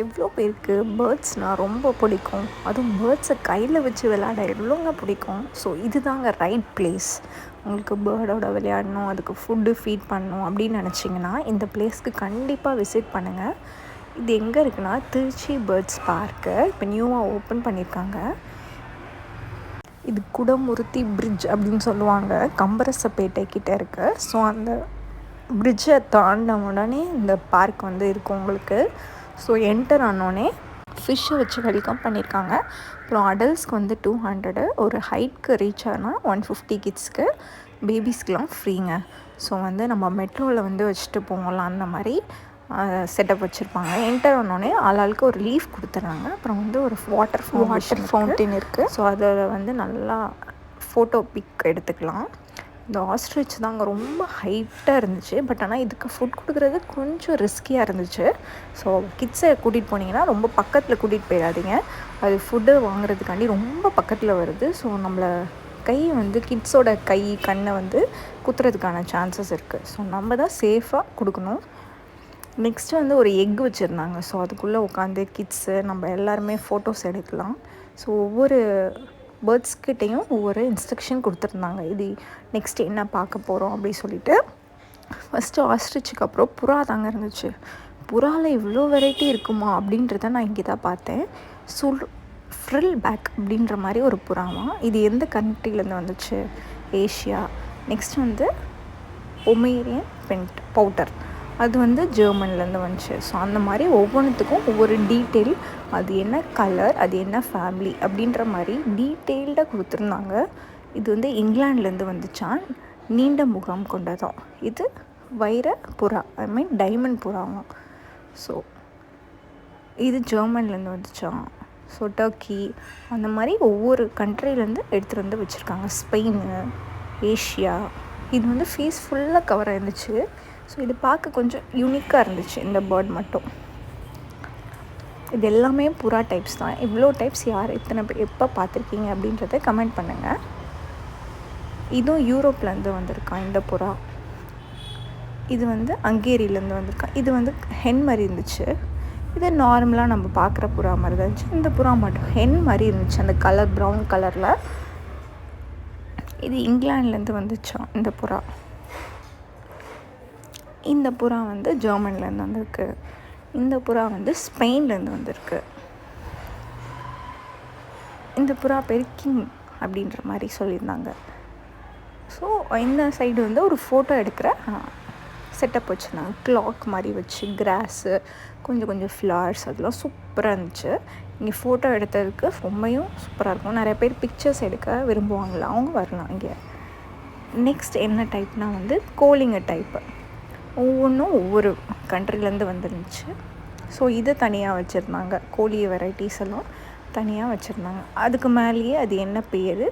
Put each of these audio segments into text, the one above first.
எவ்வளோ பேருக்கு பேர்ட்ஸ்னால் ரொம்ப பிடிக்கும். அதுவும் பேர்ட்ஸை கையில் வச்சு விளையாட எவ்வளோங்க பிடிக்கும். ஸோ இதுதாங்க ரைட் பிளேஸ். உங்களுக்கு பேர்டோட விளையாடணும், அதுக்கு ஃபுட்டு ஃபீட் பண்ணணும் அப்படின்னு நினச்சிங்கன்னா இந்த பிளேஸ்க்கு கண்டிப்பாக விசிட் பண்ணுங்கள். இது எங்கே இருக்குன்னா திருச்சி பேர்ட்ஸ் பார்க்கு இப்போ நியூவாக ஓப்பன் பண்ணியிருக்காங்க. இது குடமுருத்தி பிரிட்ஜ் அப்படின்னு சொல்லுவாங்க. கம்பரசப்பேட்டை கிட்டே இருக்குது. ஸோ அந்த பிரிட்ஜை தாண்டின உடனே இந்த பார்க் வந்து இருக்கும் உங்களுக்கு. ஸோ என்டர் ஆனோடனே ஃபிஷ்ஷை வச்சு வெல்கம் பண்ணியிருக்காங்க. அப்புறம் அடல்ட்ஸ்க்கு வந்து 200, ஒரு ஹைட்க்கு ரீச் ஆனால் 150 கிட்ஸ்க்கு, பேபிஸ்க்கெலாம் ஃப்ரீங்க. ஸோ வந்து நம்ம மெட்ரோவில் வந்து வச்சுட்டு போகலாம் அந்த மாதிரி செட்டப் வச்சுருப்பாங்க. என்டர் ஆனோடனே ஆளாளுக்கு ஒரு லீஃப் கொடுத்துட்றாங்க. அப்புறம் வந்து ஒரு வாட்டர் ஃபவுண்டைன் இருக்குது. ஸோ அதில் வந்து நல்லா ஃபோட்டோ பிக் எடுத்துக்கலாம். இந்த ஆஸ்ட்ரிச் தாங்க ரொம்ப ஹைட்டாக இருந்துச்சு. பட் ஆனால் இதுக்கு ஃபுட் கொடுக்குறது கொஞ்சம் ரிஸ்கியாக இருந்துச்சு. ஸோ கிட்ஸை கூட்டிகிட்டு போனீங்கன்னா ரொம்ப பக்கத்தில் கூட்டிகிட்டு போயிடாதீங்க. அது ஃபுட்டு வாங்குறதுக்காண்டி ரொம்ப பக்கத்தில் வருது. ஸோ நம்மளை வந்து கிட்ஸோட கண்ணை வந்து குத்துறதுக்கான சான்சஸ் இருக்குது. ஸோ நம்ம தான் சேஃபாக கொடுக்கணும். நெக்ஸ்ட்டு வந்து ஒரு எக் வச்சுருந்தாங்க. ஸோ அதுக்குள்ளே உட்காந்து கிட்ஸு நம்ம எல்லாருமே ஃபோட்டோஸ் எடுக்கலாம். ஸோ ஒவ்வொரு பேர்ட்ஸ்கிட்டையும் ஒவ்வொரு இன்ஸ்ட்ரக்ஷன் கொடுத்துருந்தாங்க. இது நெக்ஸ்ட்டு என்ன பார்க்க போகிறோம் அப்படி சொல்லிட்டு. ஃபஸ்ட்டு ஆஸ்ட்ரிச்சுக்கு அப்புறம் புறா தாங்க இருந்துச்சு. புறாவில் இவ்வளோ வெரைட்டி இருக்குமா அப்படின்றத நான் இங்கே தான் பார்த்தேன். ஃப்ரில் பேக் அப்படின்ற மாதிரி ஒரு புறாவாம். இது எந்த கண்ட்ரிலேருந்து வந்துச்சு? ஏஷியா. நெக்ஸ்ட் வந்து பொமேரியன் பவுட்டர், அது வந்து ஜெர்மன்லேருந்து வந்துச்சு. ஸோ அந்த மாதிரி ஒவ்வொன்றுத்துக்கும் ஒவ்வொரு டீட்டெயில், அது என்ன கலர், அது என்ன ஃபேமிலி அப்படின்ற மாதிரி டீட்டெயில்டாக கொடுத்துருந்தாங்க. இது வந்து இங்கிலாந்துலேருந்து வந்துச்சான். நீண்ட முகம் கொண்டதும். இது வைர புறா, டைமண்ட் புறாவும். ஸோ இது ஜெர்மன்லேருந்து வந்துச்சான். ஸோ டர்க்கி, அந்த மாதிரி ஒவ்வொரு கண்ட்ரிலேருந்து எடுத்துகிட்டு வந்து வச்சுருக்காங்க. Spain, Asia. இது வந்து ஃபேஸ் ஃபுல்லாக கவர் ஆயிருந்துச்சு. ஸோ இது பார்க்க கொஞ்சம் யூனிக்காக இருந்துச்சு இந்த பேர்ட் மட்டும். இது எல்லாமே புறா டைப்ஸ் தான். இவ்வளோ டைப்ஸ் யார் எத்தனை பேர் எப்போ பார்த்துருக்கீங்க அப்படின்றத கமெண்ட் பண்ணுங்கள். இதுவும் யூரோப்லேருந்து வந்திருக்கான் இந்த புறா. இது வந்து ஹங்கேரியிலேருந்து வந்திருக்கான். இது வந்து ஹென் மாதிரி இருந்துச்சு. இது நார்மலாக நம்ம பார்க்குற புறா மாதிரி தான் இருந்துச்சு. இந்த புறா மட்டும் ஹென் மாதிரி இருந்துச்சு, அந்த கலர் ப்ரௌன் கலரில். இது இங்கிலாந்துலேருந்து வந்துச்சான் இந்த புறா. இந்த புறா வந்து ஜெர்மன்லேருந்து வந்திருக்கு. இந்த புறா வந்து ஸ்பெயின்லேருந்து வந்திருக்கு. இந்த புறா பேர் கிங் அப்படின்ற மாதிரி சொல்லியிருந்தாங்க. ஸோ இந்த சைடு வந்து ஒரு ஃபோட்டோ எடுக்கிற செட்டப் வச்சுருந்தாங்க. கிளாக் மாதிரி வச்சு கிராஸு, கொஞ்சம் ஃப்ளவர்ஸ், அதெல்லாம் சூப்பராக இருந்துச்சு. இங்கே ஃபோட்டோ எடுத்ததுக்கு ரொம்பவும் சூப்பராக இருக்கும். நிறைய பேர் பிக்சர்ஸ் எடுக்க விரும்புவாங்களா, அவங்க வரலாம் இங்கே. நெக்ஸ்ட் என்ன டைப்னால் வந்து கோழிங்க டைப்பு. ஒவ்வொன்றும் ஒவ்வொரு கண்ட்ரிலேருந்து வந்துருந்துச்சு. ஸோ இதை தனியாக வச்சுருந்தாங்க. கோழி வெரைட்டிஸ் எல்லாம் தனியாக வச்சுருந்தாங்க. அதுக்கு மேலேயே அது என்ன பேர்,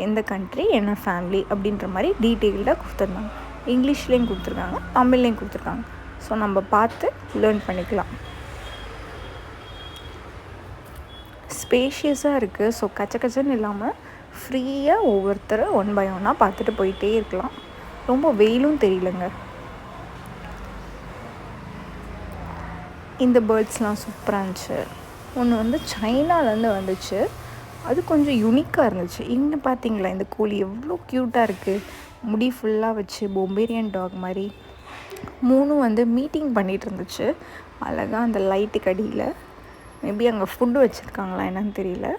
எந்த கண்ட்ரி, என்ன ஃபேமிலி அப்படின்ற மாதிரி டீட்டெயில்டாக கொடுத்துருந்தாங்க. இங்கிலீஷ்லேயும் கொடுத்துருக்காங்க, தமிழ்லேயும் கொடுத்துருக்காங்க. ஸோ நம்ம பார்த்து லேர்ன் பண்ணிக்கலாம். ஸ்பேஷியஸாக இருக்குது. ஸோ கச்சன்னு இல்லாமல் ஃப்ரீயாக ஒவ்வொருத்தரும் 1 by 1 பார்த்துட்டு போயிட்டே இருக்கலாம். ரொம்ப வெயிலும் தெரியலங்க. இந்த பேர்ட்ஸ்லாம் சூப்பராக இருந்துச்சு. ஒன்று வந்து சைனாலேருந்து வந்துச்சு. அது கொஞ்சம் யூனிக்காக இருந்துச்சு. இங்கே பார்த்தீங்களா இந்த கோழி எவ்வளோ க்யூட்டாக இருக்குது. முடி ஃபுல்லாக வச்சு பொமேரியன் டாக் மாதிரி. 3 வந்து மீட்டிங் பண்ணிகிட்டு இருந்துச்சு அழகாக அந்த லைட்டுக்கு அடியில். மேபி அங்கே ஃபுட்டு வச்சுருக்காங்களா என்னன்னு தெரியல.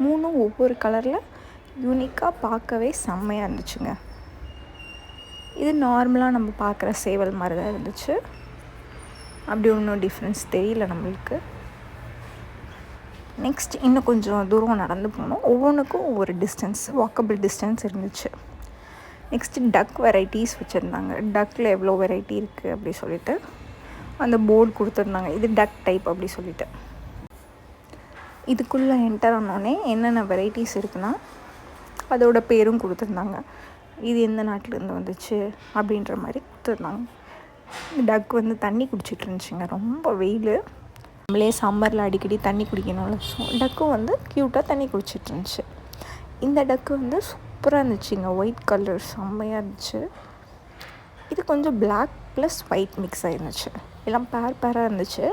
3 ஒவ்வொரு கலரில் யூனிக்காக பார்க்கவே செம்மையாக இருந்துச்சுங்க. இது நார்மலாக நம்ம பார்க்குற சேவல் மாதிரி தான் இருந்துச்சு. அப்படி ஒன்றும் டிஃப்ரென்ஸ் தெரியல நம்மளுக்கு. நெக்ஸ்ட் இன்னும் கொஞ்சம் தூரம் நடந்து போனோம். ஒவ்வொன்றுக்கும் ஒவ்வொரு டிஸ்டன்ஸ், வாக்கபிள் டிஸ்டன்ஸ் இருந்துச்சு. நெக்ஸ்ட்டு டக் வெரைட்டிஸ் வச்சுருந்தாங்க. டக்கில் எவ்வளோ வெரைட்டி இருக்குது அப்படி சொல்லிட்டு அந்த போர்டு கொடுத்துருந்தாங்க. இது டக் டைப் அப்படி சொல்லிட்டு. இதுக்குள்ளே என்டர் ஆனோடனே என்னென்ன வெரைட்டிஸ் இருக்குன்னா அதோட பேரும் கொடுத்துருந்தாங்க. இது எந்த நாட்டிலேருந்து வந்துச்சு அப்படின்ற மாதிரி கொடுத்துருந்தாங்க. டக் வந்து தண்ணி குடிச்சிட்டு இருந்துச்சுங்க. ரொம்ப வெயில், நம்மளே சம்மரில் அடிக்கடி தண்ணி குடிக்கணும்ல. ஸோ டக்கும் வந்து க்யூட்டாக தண்ணி குடிச்சிட்டு இருந்துச்சு. இந்த டக்கு வந்து சூப்பராக இருந்துச்சுங்க. ஒயிட் கலர் செம்மையாக இருந்துச்சு. இது கொஞ்சம் பிளாக் ப்ளஸ் ஒயிட் மிக்ஸ் ஆகிருந்துச்சு. எல்லாம் பேராக இருந்துச்சு.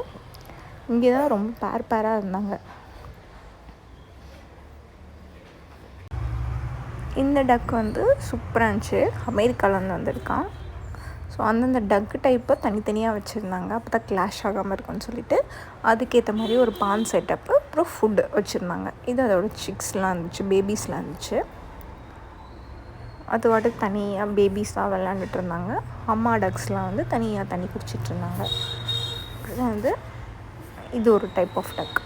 இங்கே தான் ரொம்ப பேராக இருந்தாங்க. இந்த டக் வந்து சூப்பராக இருந்துச்சு. அமெரிக்காவிலேருந்து வந்திருக்கான். ஸோ அந்தந்த டக்கு டைப்பை தனித்தனியாக வச்சுருந்தாங்க. அப்போ தான் கிளாஷ் ஆகாமல் இருக்கும்னு சொல்லிவிட்டு அதுக்கேற்ற மாதிரி ஒரு பான் செட்டப்பு, அப்புறம் ஃபுட்டு வச்சுருந்தாங்க. இது அதோட சிக்ஸ்லாம் இருந்துச்சு, பேபிஸ்லாம் இருந்துச்சு. அது வாட்டுக்கு தனியாக பேபிஸாக விளாண்டுட்டு இருந்தாங்க. அம்மா டக்ஸ்லாம் வந்து தனியாக தண்ணி குடிச்சிட்ருந்தாங்க. இது வந்து இது ஒரு டைப் ஆஃப் டக்.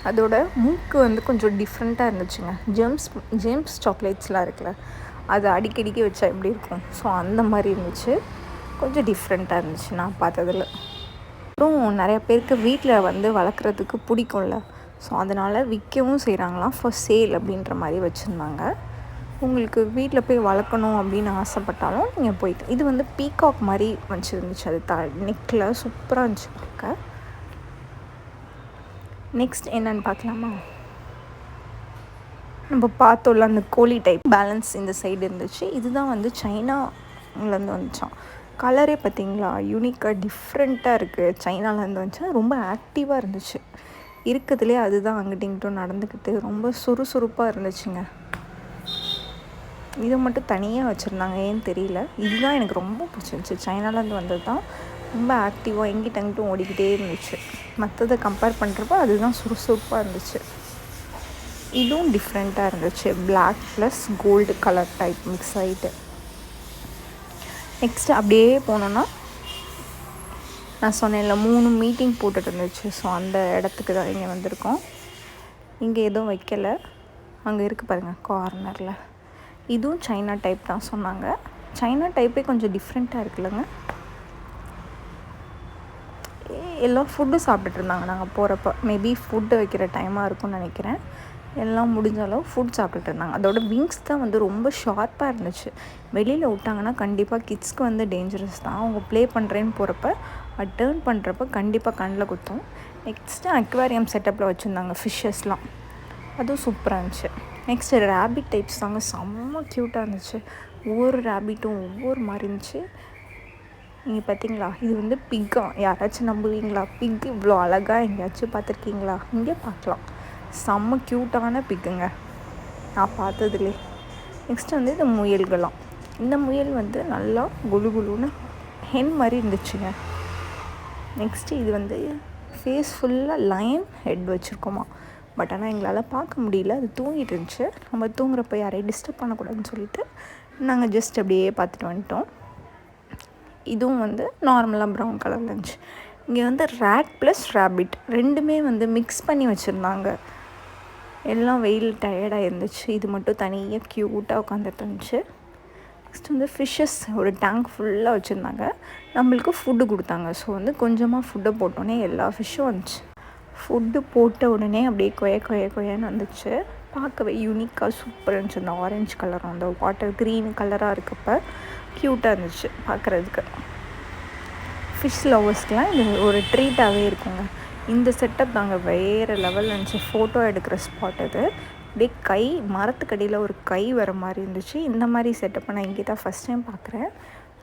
அதோட மூக்கு வந்து கொஞ்சம் டிஃப்ரெண்ட்டாக இருந்துச்சுங்க. ஜேம்ஸ் சாக்லேட்ஸ்லாம் இருக்குல்ல, அது அடிக்கடிக்கு வச்சா எப்படி இருக்கும், ஸோ அந்த மாதிரி இருந்துச்சு. கொஞ்சம் டிஃப்ரெண்ட்டாக இருந்துச்சு நான் பார்த்ததில். அப்புறம் நிறைய பேருக்கு வீட்டில் வந்து வளர்க்குறதுக்கு பிடிக்கும்ல, ஸோ அதனால் விற்கவும் செய்கிறாங்களாம். ஃபார் சேல் அப்படின்ற மாதிரி வச்சுருந்தாங்க. உங்களுக்கு வீட்டில் போய் வளர்க்கணும் அப்படின்னு ஆசைப்பட்டாலும் நீங்கள் போய்ட்டு. இது வந்து பீகாக் மாதிரி வச்சுருந்துச்சு. அது நெக்கில் சூப்பராக இருந்துச்சு பார்க்க. நெக்ஸ்ட் என்னென்னு பார்க்கலாமா? நம்ம பார்த்தோம்ல அந்த கோழி டைப் பேலன்ஸ் இந்த சைடு இருந்துச்சு. இதுதான் வந்து சைனாலேருந்து வந்துச்சான். கலரே பார்த்திங்களா யூனிக்காக டிஃப்ரெண்ட்டாக இருக்குது. சைனாலேருந்து வந்துச்சா. ரொம்ப ஆக்டிவாக இருந்துச்சு. இருக்கிறதுலே அதுதான் அங்கிட்டும் இங்கிட்டும் நடந்துக்கிட்டு ரொம்ப சுறுசுறுப்பாக இருந்துச்சுங்க. இதை மட்டும் தனியாக வச்சுருந்தாங்க, ஏன்னு தெரியல. இதுதான் எனக்கு ரொம்ப பிடிச்சிருந்துச்சி. சைனாலேருந்து வந்தது தான் ரொம்ப ஆக்டிவாக எங்கிட்ட அங்கிட்டும் ஓடிக்கிட்டே இருந்துச்சு. மற்றதை கம்பேர் பண்ணுறப்போ அதுதான் சுறுசுறுப்பாக இருந்துச்சு. இதுவும் டிஃப்ரெண்ட்டாக இருந்துச்சு. Black plus gold colour type mix ஆகிட்டு. நெக்ஸ்ட்டு அப்படியே போனோன்னா நான் சொன்னேன்ல 3 மீட்டிங் போட்டுட்டு இருந்துச்சு. ஸோ அந்த இடத்துக்கு தான் இங்கே வந்திருக்கோம். இங்கே எதுவும் வைக்கலை. அங்கே இருக்குது பாருங்கள் கார்னரில். இதுவும் சைனா டைப் தான் சொன்னாங்க. சைனா டைப்பே கொஞ்சம் டிஃப்ரெண்ட்டாக இருக்குல்லங்க. எல்லாம் ஃபுட்டு சாப்பிட்டுட்டு இருந்தாங்க நாங்கள் போகிறப்ப. மேபி ஃபுட்டு வைக்கிற டைமாக இருக்கும்னு நினைக்கிறேன். எல்லாம் முடிஞ்ச அளவு ஃபுட் சாப்பிட்டுட்டு இருந்தாங்க. அதோட விங்ஸ் தான் வந்து ரொம்ப ஷார்ப்பாக இருந்துச்சு. வெளியில் விட்டாங்கன்னா கண்டிப்பாக கிட்ஸ்க்கு வந்து டேஞ்சரஸ் தான். அவங்க ப்ளே பண்ணுறேன்னு போகிறப்ப அது டேர்ன் பண்ணுறப்ப கண்டிப்பாக கண்ணில் குத்தும். நெக்ஸ்ட்டு அக்வேரியம் செட்டப்பில் வச்சுருந்தாங்க ஃபிஷ்ஷஸ்லாம். அதுவும் சூப்பராக இருந்துச்சு. நெக்ஸ்ட்டு ரேபிட் டைப்ஸ் தாங்க, செம்ம க்யூட்டாக இருந்துச்சு. ஒவ்வொரு ரேபிட்டும் ஒவ்வொரு மாதிரி இருந்துச்சு. நீங்கள் பார்த்தீங்களா, இது வந்து பிக்கா? யாராச்சும் நம்புவீங்களா? பிக் இவ்வளோ அழகாக எங்கேயாச்சும் பார்த்துருக்கீங்களா? இங்கே பார்க்கலாம். செம்ம க்யூட்டான பிக்குங்க நான் பார்த்ததுலே. நெக்ஸ்ட்டு வந்து இந்த முயல்களாம். இந்த முயல் வந்து நல்லா குலு குலுன்னு ஹென் மாதிரி இருந்துச்சுங்க. நெக்ஸ்ட்டு இது வந்து ஃபேஸ் ஃபுல்லாக லயன் ஹெட் வச்சுருக்கோமா. பட் ஆனால் எங்களால் பார்க்க முடியல, அது தூங்கிட்டு இருந்துச்சு. நம்ம தூங்குறப்ப யாரையும் டிஸ்டர்ப் பண்ணக்கூடாதுன்னு சொல்லிவிட்டு நாங்கள் ஜஸ்ட் அப்படியே பார்த்துட்டு வந்துட்டோம். இதுவும் வந்து நார்மலாக ப்ரௌன் கலரில் இருந்துச்சு. இங்கே வந்து ரேட் ப்ளஸ் ரேபிட் ரெண்டுமே வந்து மிக்ஸ் பண்ணி வச்சுருந்தாங்க. எல்லாம் வெயில் டயர்டாக இருந்துச்சு. இது மட்டும் தனியாக க்யூட்டாக உட்காந்துட்டு இருந்துச்சு. நெக்ஸ்ட் வந்து ஃபிஷ்ஷஸ் ஒரு டேங்க் ஃபுல்லாக வச்சுருந்தாங்க. நம்மளுக்கு ஃபுட்டு கொடுத்தாங்க. ஸோ வந்து கொஞ்சமாக ஃபுட்டை போட்டோன்னே எல்லா ஃபிஷ்ஷும் வந்துச்சு. ஃபுட்டு போட்ட உடனே அப்படியே கொயன்னு வந்துச்சு. பார்க்கவே யூனிக்காக சூப்பராக இருந்துச்சு. அந்த ஆரஞ்சு கலரும் அந்த வாட்டர் க்ரீன் கலராக இருக்கப்போ க்யூட்டாக இருந்துச்சு பார்க்குறதுக்கு. ஃபிஷ் லவர்ஸ்க்கெலாம் இது ஒரு ட்ரீட்டாகவே இருக்குங்க. இந்த செட்டப் தாங்க வேறு லெவலில் இருந்துச்சு. ஃபோட்டோ எடுக்கிற ஸ்பாட் அது. அப்படியே கை மரத்துக்கடியில் ஒரு கை வர மாதிரி இருந்துச்சு. இந்த மாதிரி செட்டப்பை நான் இங்கே தான் ஃபஸ்ட் டைம் பார்க்குறேன்.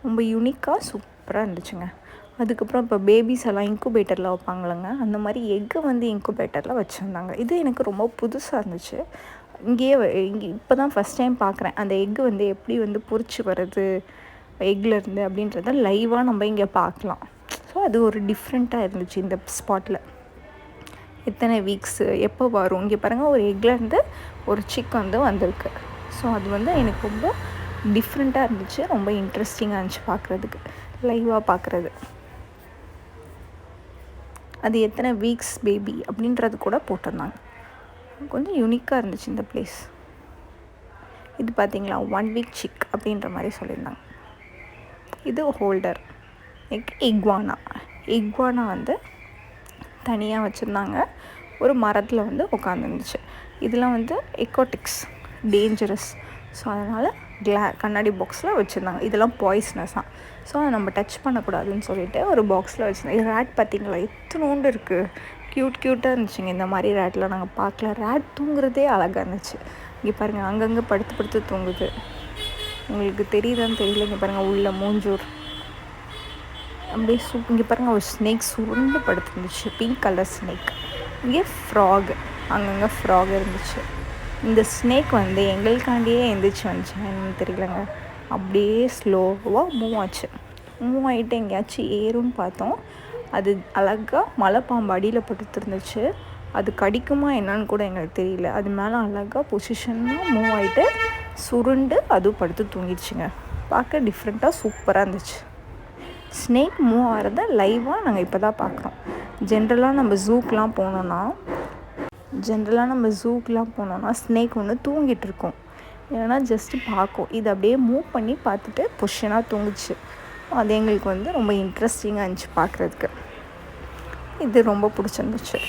ரொம்ப யூனிக்காக சூப்பராக இருந்துச்சுங்க. அதுக்கப்புறம் இப்போ பேபிஸ் எல்லாம் இன்குபேட்டரில் வைப்பாங்களங்க, அந்த மாதிரி எக்கு வந்து இன்குபேட்டரில் வச்சுருந்தாங்க. இது எனக்கு ரொம்ப புதுசாக இருந்துச்சு. இங்கே இப்போ தான் ஃபஸ்ட் டைம் பார்க்குறேன். அந்த எக்கு வந்து எப்படி வந்து பொரிச்சு வருது எக்லேருந்து அப்படின்றத லைவாக நம்ம இங்கே பார்க்கலாம். ஸோ அது ஒரு டிஃப்ரெண்ட்டாக இருந்துச்சு இந்த ஸ்பாட்டில். எத்தனை வீக்ஸு எப்போ வரும் இங்கே பாருங்கள், ஒரு எக்லேருந்து ஒரு சிக் வந்து வந்திருக்கு. ஸோ அது வந்து எனக்கு ரொம்ப டிஃப்ரெண்ட்டாக இருந்துச்சு. ரொம்ப இன்ட்ரெஸ்டிங்காக இருந்துச்சு பார்க்குறதுக்கு, லைவாக பார்க்குறது. அது எத்தனை வீக்ஸ் பேபி அப்படின்றது கூட போட்டிருந்தாங்க. கொஞ்சம் யூனிக்காக இருந்துச்சு இந்த பிளேஸ். இது பார்த்திங்களா 1 வீக் சிக் அப்படின்ற மாதிரி சொல்லியிருந்தாங்க. இது ஹோல்டர். இக்வானா வந்து தனியாக வச்சுருந்தாங்க. ஒரு மரத்தில் வந்து உட்காந்துருந்துச்சு. இதெல்லாம் வந்து எக்கோட்டிக்ஸ், டேஞ்சரஸ். ஸோ அதனால் கண்ணாடி பாக்ஸில் வச்சுருந்தாங்க. இதெல்லாம் பாய்ஸ்னஸ் தான். ஸோ அதை நம்ம டச் பண்ணக்கூடாதுன்னு சொல்லிவிட்டு ஒரு பாக்ஸில் வச்சுருந்தாங்க. ரேட் பார்த்திங்களா எத்தனோண்டு இருக்குது. க்யூட்டாக இருந்துச்சுங்க. இந்த மாதிரி ரேட்லாம் நாங்கள் பார்க்கல. ரேட் தூங்குறதே அழகாக இருந்துச்சு. இங்கே பாருங்கள், அங்கங்கே படுத்து தூங்குது. உங்களுக்கு தெரியுதான்னு தெரியல. இங்கே பாருங்கள், உள்ள மூஞ்சூர் அப்படியே இங்கே பாருங்கள் ஒரு ஸ்னேக் சுருண்டு படுத்துருந்துச்சு, பிங்க் கலர் ஸ்னேக். இங்கே ஃப்ராக், அங்கங்கே ஃப்ராக் இருந்துச்சு. இந்த ஸ்னேக் வந்து எங்களுக்காண்டியே எந்திரிச்சு வந்துச்சு, என்னன்னு தெரியலங்க. அப்படியே ஸ்லோவாக மூவ் ஆச்சு. மூவ் ஆகிட்டு எங்கேயாச்சும் ஏறும்னு பார்த்தோம். அது அழகாக மலைப்பாம்பு அடியில் படுத்துருந்துச்சு. அது கடிக்குமா என்னன்னு கூட எங்களுக்கு தெரியல. அது மேலே அழகாக பொசிஷனாக மூவ் ஆகிட்டு சுருண்டு அதுவும் படுத்து தூங்கிடுச்சுங்க. பார்க்க டிஃப்ரெண்ட்டாக சூப்பராக இருந்துச்சு. ஸ்னேக் மூவ் ஆகிறத லைவாக நாங்கள் இப்போ தான் பார்க்குறோம். ஜென்ரலாக நம்ம ஜூக்கெலாம் போனோன்னா ஸ்னேக் ஒன்று தூங்கிட்டு இருக்கோம், ஏன்னா ஜஸ்ட்டு பார்க்கும். இது அப்படியே மூவ் பண்ணி பார்த்துட்டு பொசிஷனாக தூங்குச்சு. அது எங்களுக்கு வந்து ரொம்ப இன்ட்ரெஸ்டிங்காக இருந்துச்சு பார்க்குறதுக்கு. இது ரொம்ப பிடிச்சிருந்துச்சு.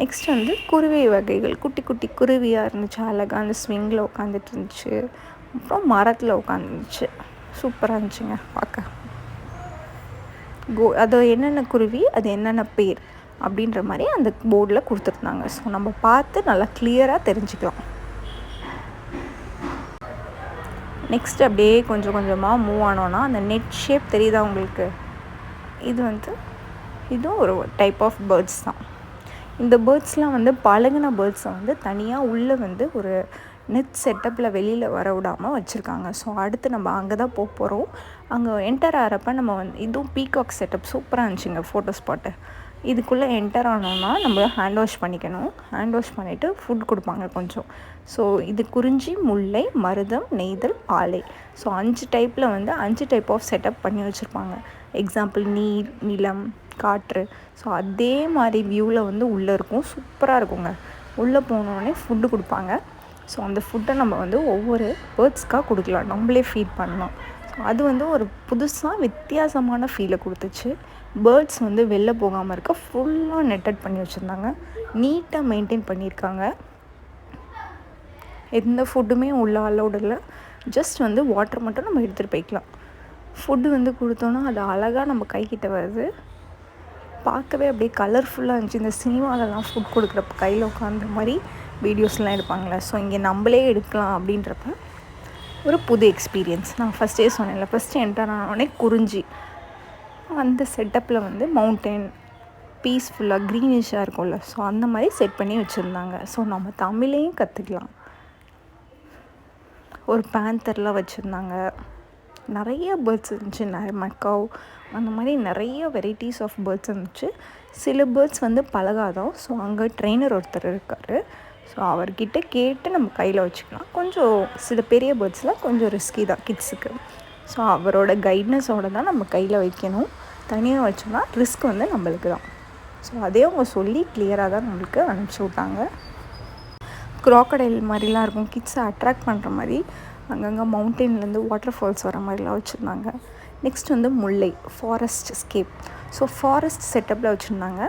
நெக்ஸ்ட் வந்து குருவி வகைகள், குட்டி குட்டி குருவியாக இருந்துச்சு. அழகாக அந்த ஸ்விங்கில் உட்காந்துட்டு இருந்துச்சு. அப்புறம் மரத்தில் உட்காந்துருந்துச்சு. சூப்பராக இருந்துச்சுங்க பார்க்க. அது என்னென்ன குருவி, அது என்னென்ன பேர் அப்படின்ற மாதிரி அந்த போர்டில் கொடுத்துருந்தாங்க. ஸோ நம்ம பார்த்து நல்லா கிளியராக தெரிஞ்சுக்கலாம். நெக்ஸ்ட் அப்படியே கொஞ்சம் கொஞ்சமாக மூவ் ஆனோன்னா அந்த நெட் ஷேப் தெரியுதா உங்களுக்கு? இதுவும் ஒரு டைப் ஆஃப் பேர்ட்ஸ் தான். இந்த பேர்ட்ஸ்லாம் வந்து பழகின பேர்ட்ஸை வந்து தனியாக உள்ளே வந்து ஒரு நெட் செட்டப்பில் வெளியில் வர விடாமல் வச்சுருக்காங்க. ஸோ அடுத்து நம்ம அங்கே தான் போகிறோம். அங்கே என்டர் ஆகிறப்ப நம்ம வந்து இதுவும் பீகாக் செட்டப் சூப்பராக இருந்துச்சுங்க ஃபோட்டோ ஸ்பாட்டு. இதுக்குள்ளே என்டர் ஆனோன்னா நம்ம ஹேண்ட் வாஷ் பண்ணிக்கணும். ஹேண்ட் வாஷ் பண்ணிவிட்டு ஃபுட் கொடுப்பாங்க கொஞ்சம். ஸோ இது குறிஞ்சி, முல்லை, மருதம், நெய்தல், பாலை. ஸோ 5 டைப்பில் வந்து 5 டைப் ஆஃப் செட்டப் பண்ணி வச்சுருப்பாங்க. எக்ஸாம்பிள் நீர், நிலம், காற்று. ஸோ அதே மாதிரி வியூவில் வந்து உள்ளே இருக்கும். சூப்பராக இருக்குங்க. உள்ளே போனோடனே ஃபுட்டு கொடுப்பாங்க. ஸோ அந்த ஃபுட்டை நம்ம வந்து ஒவ்வொரு பேர்ட்ஸ்க்காக கொடுக்கலாம், நம்மளே ஃபீட் பண்ணலாம். ஸோ அது வந்து ஒரு புதுசாக வித்தியாசமான ஃபீலை கொடுத்துச்சு. பேர்ட்ஸ் வந்து வெளில போகாமல் இருக்க ஃபுல்லாக நெட்டட் பண்ணி வச்சுருந்தாங்க. நீட்டாக மெயின்டைன் பண்ணியிருக்காங்க. எந்த ஃபுட்டுமே உள்ள அலௌடு இல்லை. ஜஸ்ட் வந்து வாட்டர் மட்டும் நம்ம எடுத்துகிட்டு போய்க்கலாம். ஃபுட்டு வந்து கொடுத்தோன்னா அது அழகாக நம்ம கைக்கிட்ட வருது. பார்க்கவே அப்படியே கலர்ஃபுல்லாக இருந்துச்சு. இந்த சினிமாலெலாம் ஃபுட் கொடுக்குறப்ப கையில் உட்காந்த மாதிரி வீடியோஸ்லாம் எடுப்பாங்களே, ஸோ இங்கே நம்மளே எடுக்கலாம் அப்படின்றப்ப ஒரு புது எக்ஸ்பீரியன்ஸ். நான் ஃபஸ்ட்டே சொன்னேன்ல, ஃபஸ்ட்டு என்டர் ஆனோடனே குறிஞ்சி அந்த செட்டப்பில் வந்து மவுண்டன் பீஸ்ஃபுல்லாக க்ரீனிஷாக இருக்கும்ல, ஸோ அந்த மாதிரி செட் பண்ணி வச்சுருந்தாங்க. ஸோ நம்ம தமிழையும் கற்றுக்கலாம். ஒரு பேந்தர்லாம் வச்சுருந்தாங்க. நிறைய பேர்ட்ஸ் இருந்துச்சு. மக்காவ் அந்த மாதிரி நிறைய வெரைட்டிஸ் ஆஃப் பேர்ட்ஸ் இருந்துச்சு. சில பேர்ட்ஸ் வந்து பழகாதான். ஸோ அங்கே ட்ரெயினர் ஒருத்தர் இருக்கார். ஸோ அவர்கிட்ட கேட்டு நம்ம கையில் வச்சுக்கலாம். கொஞ்சம் சில பெரிய பேர்ட்ஸ்லாம் கொஞ்சம் ரிஸ்கி தான் கிட்ஸுக்கு. ஸோ அவரோட கைட்னஸோடு தான் நம்ம கையில் வைக்கணும். தனியாக வச்சோன்னா ரிஸ்க் வந்து நம்மளுக்கு தான். ஸோ அதே அவங்க சொல்லி கிளியராக தான் நம்மளுக்கு அனுப்பிச்சி விட்டாங்க. க்ராக்கடைல் மாதிரிலாம் இருக்கும், கிட்ஸை அட்ராக்ட் பண்ணுற மாதிரி. அங்கங்கே மவுண்டெயின்லேருந்து வாட்டர் ஃபால்ஸ் வர மாதிரிலாம் வச்சுருந்தாங்க. நெக்ஸ்ட் வந்து முல்லை ஃபாரஸ்ட் ஸ்கேப். ஸோ ஃபாரஸ்ட் செட்டப்பில் வச்சுருந்தாங்க.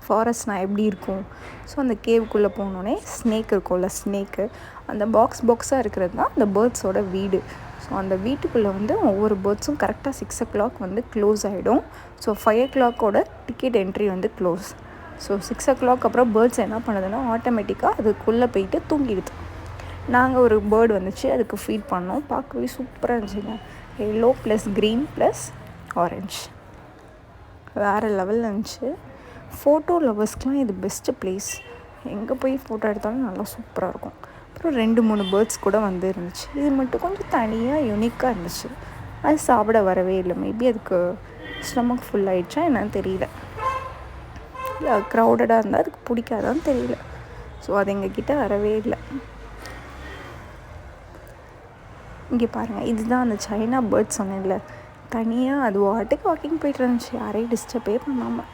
ஃபாரஸ்ட்னால் எப்படி இருக்கும்? ஸோ அந்த கேவுக்குள்ளே போனோடனே ஸ்னேக் இருக்கும்ல, ஸ்னேக்கு அந்த பாக்ஸாக இருக்கிறது தான் அந்த பேர்ட்ஸோட வீடு. ஸோ அந்த வீட்டுக்குள்ளே வந்து ஒவ்வொரு பேர்ட்ஸும் கரெக்டாக 6 o'clock வந்து க்ளோஸ் ஆகிடும். ஸோ 5 o'clock டிக்கெட் என்ட்ரி வந்து க்ளோஸ். ஸோ 6 o'clock அப்புறம் பேர்ட்ஸ் என்ன பண்ணுதுன்னா ஆட்டோமேட்டிக்காக அதுக்குள்ளே போயிட்டு தூங்கிடுது. நாங்கள் ஒரு பேர்டு வந்துச்சு, அதுக்கு ஃபீட் பண்ணோம். பார்க்கவே சூப்பராக இருந்துச்சுங்க. Yellow plus green plus orange, வேறு லெவலில் இருந்துச்சு. ஃபோட்டோ லவர்ஸ்க்கெலாம் இது பெஸ்ட்டு ப்ளேஸ். எங்கே போய் ஃபோட்டோ எடுத்தாலும் நல்லா சூப்பராக இருக்கும். அப்புறம் 2-3 பேர்ட்ஸ் கூட வந்து இருந்துச்சு. இது மட்டும் கொஞ்சம் தனியாக யூனிக்காக இருந்துச்சு. அது சாப்பிட வரவே இல்லை. மேபி அதுக்கு ஸ்டொமக் ஃபுல் ஆகிடுச்சா என்னன்னு தெரியல. இல்லை க்ரௌடடாக இருந்தால் அதுக்கு பிடிக்காதான்னு தெரியல. ஸோ அது எங்ககிட்ட வரவே இல்லை. இங்கே பாருங்கள், இதுதான் அந்த சைனா பேர்ட்ஸ் சொன்னேன்ல, தனியாக அது வாட்டுக்கு வாக்கிங் போய்ட்டு இருந்துச்சு, யாரையும் டிஸ்டர்பே பண்ணாமல்.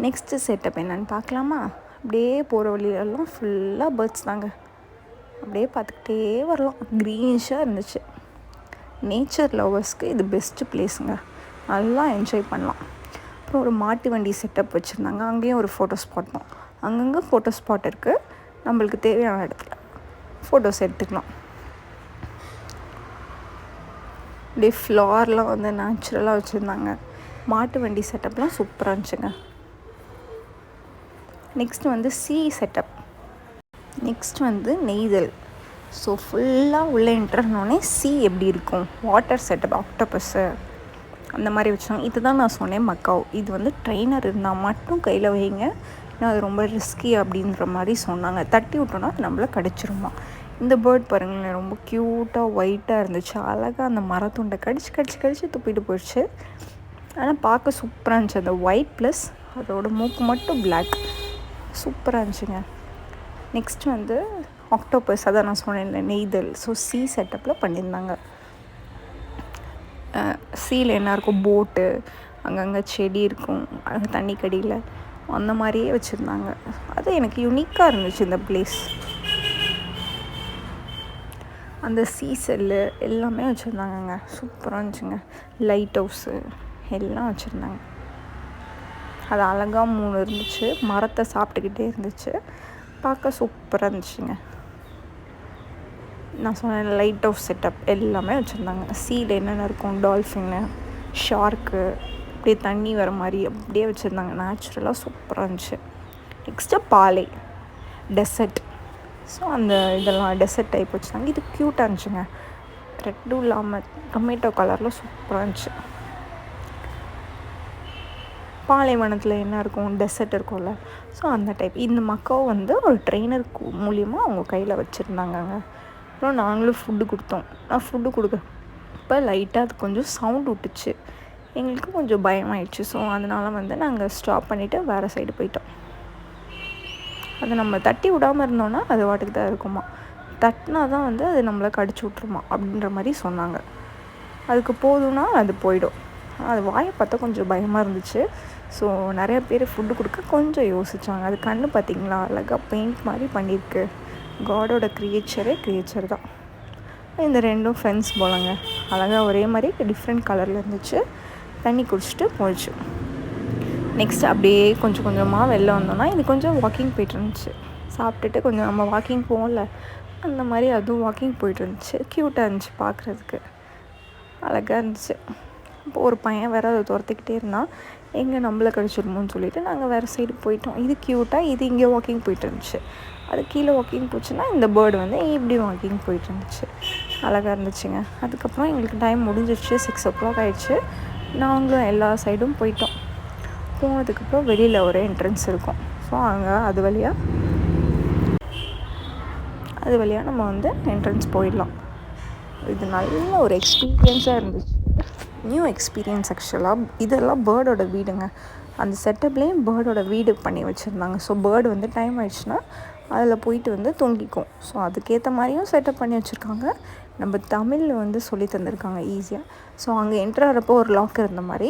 நெக்ஸ்ட்டு செட்டப் என்னென்னு பார்க்கலாமா? அப்படியே போகிற வழியிலலாம் ஃபுல்லாக பேர்ட்ஸ் தாங்க. அப்படியே பார்த்துக்கிட்டே வரலாம். க்ரீனிஷாக இருந்துச்சு. நேச்சர் லவர்ஸ்க்கு இது பெஸ்ட்டு ப்ளேஸுங்க. நல்லா என்ஜாய் பண்ணலாம். அப்புறம் ஒரு மாட்டு வண்டி செட்டப் வச்சுருந்தாங்க. அங்கேயும் ஒரு ஃபோட்டோ ஸ்பாட் தான். அங்கங்கே ஃபோட்டோ ஸ்பாட் இருக்குது. நம்மளுக்கு தேவையான இடத்துல ஃபோட்டோஸ் எடுத்துக்கலாம். அப்படியே ஃப்ளார்லாம் வந்து நேச்சுரலாக வச்சுருந்தாங்க. மாட்டு வண்டி செட்டப்லாம் சூப்பராக இருந்துச்சுங்க. நெக்ஸ்ட் வந்து செட்டப். நெக்ஸ்ட் வந்து நெய்தல். ஸோ ஃபுல்லாக உள்ளே என்ட்ருனோடனே எப்படி இருக்கும் வாட்டர் செட்டப் ஆக்டோபஸ்ஸு அந்த மாதிரி வச்சாங்க. இதுதான் நான் சொன்னேன் மக்காவ். இது வந்து ட்ரெயினர் இருந்தால் மட்டும் கையில் வைங்க, ஏன்னா அது ரொம்ப ரிஸ்கி அப்படின்ற மாதிரி சொன்னாங்க. தட்டி விட்டோன்னா அது நம்மள கடிச்சிருமா. இந்த பேர்ட் பாருங்களேன், ரொம்ப க்யூட்டாக ஒயிட்டாக இருந்துச்சு. அழகாக அந்த மரத்துண்டை கடிச்சு துப்பிட்டு போயிடுச்சு. ஆனால் பார்க்க சூப்பராக இருந்துச்சு. அந்த ஒயிட் ப்ளஸ் அதோட மூக்கு மட்டும் பிளாக், சூப்பராக இருந்துச்சுங்க. நெக்ஸ்ட் வந்து ஆக்டோபஸ், அதான் நான் சொன்னேன்ல நெய்தல். ஸோ செட்டப்பில் பண்ணியிருந்தாங்க. சீல என்ன இருக்கும், போட்டு அங்கங்கே செடி இருக்கும், அங்கே தண்ணி கடியில் அந்த மாதிரியே வச்சுருந்தாங்க. அது எனக்கு யூனிக்காக இருந்துச்சு இந்த பிளேஸ். அந்த செல்லு எல்லாமே வச்சுருந்தாங்கங்க, சூப்பராக இருந்துச்சுங்க. லைட் ஹவுஸு எல்லாம் வச்சுருந்தாங்க. அது அழகாக 3 இருந்துச்சு, மரத்தை சாப்பிட்டுக்கிட்டே இருந்துச்சு, பார்க்க சூப்பராக இருந்துச்சுங்க. நான் சொன்னேன் லைட் ஹவுஸ் செட்டப் எல்லாமே வச்சுருந்தாங்க. சீல என்னென்ன இருக்கும், டால்ஃபின்னு, ஷார்க்கு, அப்படியே தண்ணி வர மாதிரி அப்படியே வச்சுருந்தாங்க. நேச்சுரலாக சூப்பராக இருந்துச்சு. நெக்ஸ்ட்டு பாலை டெசர்ட். ஸோ அந்த இதெல்லாம் டெசர்ட் டைப் வச்சுருந்தாங்க. இது க்யூட்டாக இருந்துச்சுங்க, ரெட்டும் இல்லாமல் டொமேட்டோ கலரில் சூப்பராக இருந்துச்சு. பாலைவனத்தில் என்ன இருக்கும், டெசர்ட் இருக்கும்ல, ஸோ அந்த டைப். இந்த மக்காவை வந்து ஒரு ட்ரெயினர் மூலியமாக அவங்க கையில் வச்சுருந்தாங்கங்க. அப்புறம் நாங்களும் ஃபுட்டு கொடுத்தோம். நான் ஃபுட்டு கொடுக்கப்போ லைட்டாக அது கொஞ்சம் சவுண்ட் விட்டுச்சு, எங்களுக்கு கொஞ்சம் பயமாயிடுச்சு. ஸோ அதனால் வந்து நாங்கள் ஸ்டாப் பண்ணிவிட்டு வேறு சைடு போயிட்டோம். அதை நம்ம தட்டி விடாமல் இருந்தோன்னா அது வாட்டுக்கு தான் இருக்குமா, தட்டினா தான் வந்து அது நம்மளை கடிச்சு விட்ருமா அப்படின்ற மாதிரி சொன்னாங்க. அதுக்கு போதும்னா அது போயிடும். அது வாயை பார்த்தா கொஞ்சம் பயமாக இருந்துச்சு. ஸோ நிறைய பேர் ஃபுட்டு கொடுக்க கொஞ்சம் யோசித்தாங்க. அது கண்ணு பார்த்திங்களா, அழகாக பெயிண்ட் மாதிரி பண்ணியிருக்கு. காடோட கிரியேச்சர் தான். இந்த 2 ஃப்ரெண்ட்ஸ் போலங்க, அழகாக ஒரே மாதிரி டிஃப்ரெண்ட் கலரில் இருந்துச்சு. தண்ணி குடிச்சிட்டு போயிடுச்சு. நெக்ஸ்ட் அப்படியே கொஞ்சம் கொஞ்சமாக வெளில வந்தோன்னா இது கொஞ்சம் வாக்கிங் போய்ட்டு இருந்துச்சு. சாப்பிட்டுட்டு கொஞ்சம் நம்ம வாக்கிங் போவோம்ல, அந்த மாதிரி அதுவும் வாக்கிங் போய்ட்டு இருந்துச்சு. க்யூட்டாக இருந்துச்சு, பார்க்குறதுக்கு அழகாக இருந்துச்சு. இப்போ ஒரு பையன் வேறு அதை துரத்திக்கிட்டே இருந்தான், எங்கே நம்மளை கடிச்சிடுமோன்னு சொல்லிவிட்டு நாங்கள் வேறு சைடு போயிட்டோம். இது க்யூட்டாக இது இங்கே வாக்கிங் போய்ட்டு இருந்துச்சு. அது கீழே வாக்கிங் போச்சுன்னா இந்த பேர்டு வந்து இப்படி வாக்கிங் போய்ட்டு இருந்துச்சு, அழகாக இருந்துச்சுங்க. அதுக்கப்புறம் எங்களுக்கு டைம் முடிஞ்சிடுச்சு, 6 o'clock ஆகிடுச்சு. நாங்களும் எல்லா சைடும் போயிட்டோம். போனதுக்கப்புறம் வெளியில் ஒரு என்ட்ரன்ஸ் இருக்கும். ஸோ அங்கே அது வழியாக நம்ம வந்து என்ட்ரன்ஸ் போயிடலாம். இது நல்ல ஒரு எக்ஸ்பீரியன்ஸாக இருந்துச்சு, நியூ எக்ஸ்பீரியன்ஸ் ஆக்சுவலாக. இதெல்லாம் பேர்டோட வீடுங்க, அந்த செட்டப்லேயும் பேர்டோட வீடு பண்ணி வச்சுருந்தாங்க. ஸோ பேர்டு வந்து டைம் ஆயிடுச்சுன்னா அதில் போயிட்டு வந்து தூங்கிக்கும். ஸோ அதுக்கேற்ற மாதிரியும் செட்டப் பண்ணி வச்சுருக்காங்க. நம்ம தமிழில் வந்து சொல்லி தந்திருக்காங்க ஈஸியாக. ஸோ அங்கே என்ட்ரு ஆகிறப்போ ஒரு லாக் இருந்த மாதிரி,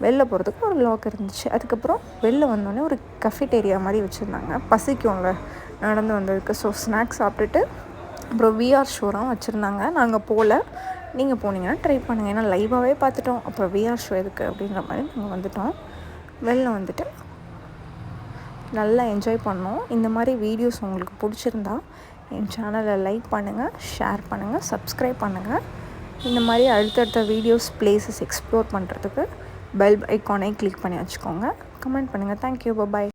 வெளில போகிறதுக்கு ஒரு லாக் இருந்துச்சு. அதுக்கப்புறம் வெளில வந்தோடனே ஒரு கஃபெட்டேரியா மாதிரி வச்சுருந்தாங்க, பசிக்கும்ல நடந்து வந்ததுக்கு. ஸோ ஸ்நாக்ஸ் சாப்பிட்டுட்டு அப்புறம் VR ஷோலாம் வச்சுருந்தாங்க. நாங்கள் போகல, நீங்கள் போனீங்கன்னா ட்ரை பண்ணுங்கள், ஏன்னா லைவாகவே பார்த்துட்டோம், அப்புறம் VR ஷோ எதுக்கு அப்படின்ற மாதிரி நாங்கள் வந்துட்டோம். வெளில வந்துட்டு நல்லா என்ஜாய் பண்ணோம். இந்த மாதிரி வீடியோஸ் உங்களுக்கு பிடிச்சிருந்தா என் சேனலை லைக் பண்ணுங்கள், ஷேர் பண்ணுங்கள், சப்ஸ்கிரைப் பண்ணுங்கள். இந்த மாதிரி அடுத்தடுத்த வீடியோஸ், பிளேசஸ் எக்ஸ்ப்ளோர் பண்ணுறதுக்கு பெல் ஐக்கானை கிளிக் பண்ணி வச்சுக்கோங்க. கமெண்ட் பண்ணுங்கள். தேங்க்யூ, பாய்.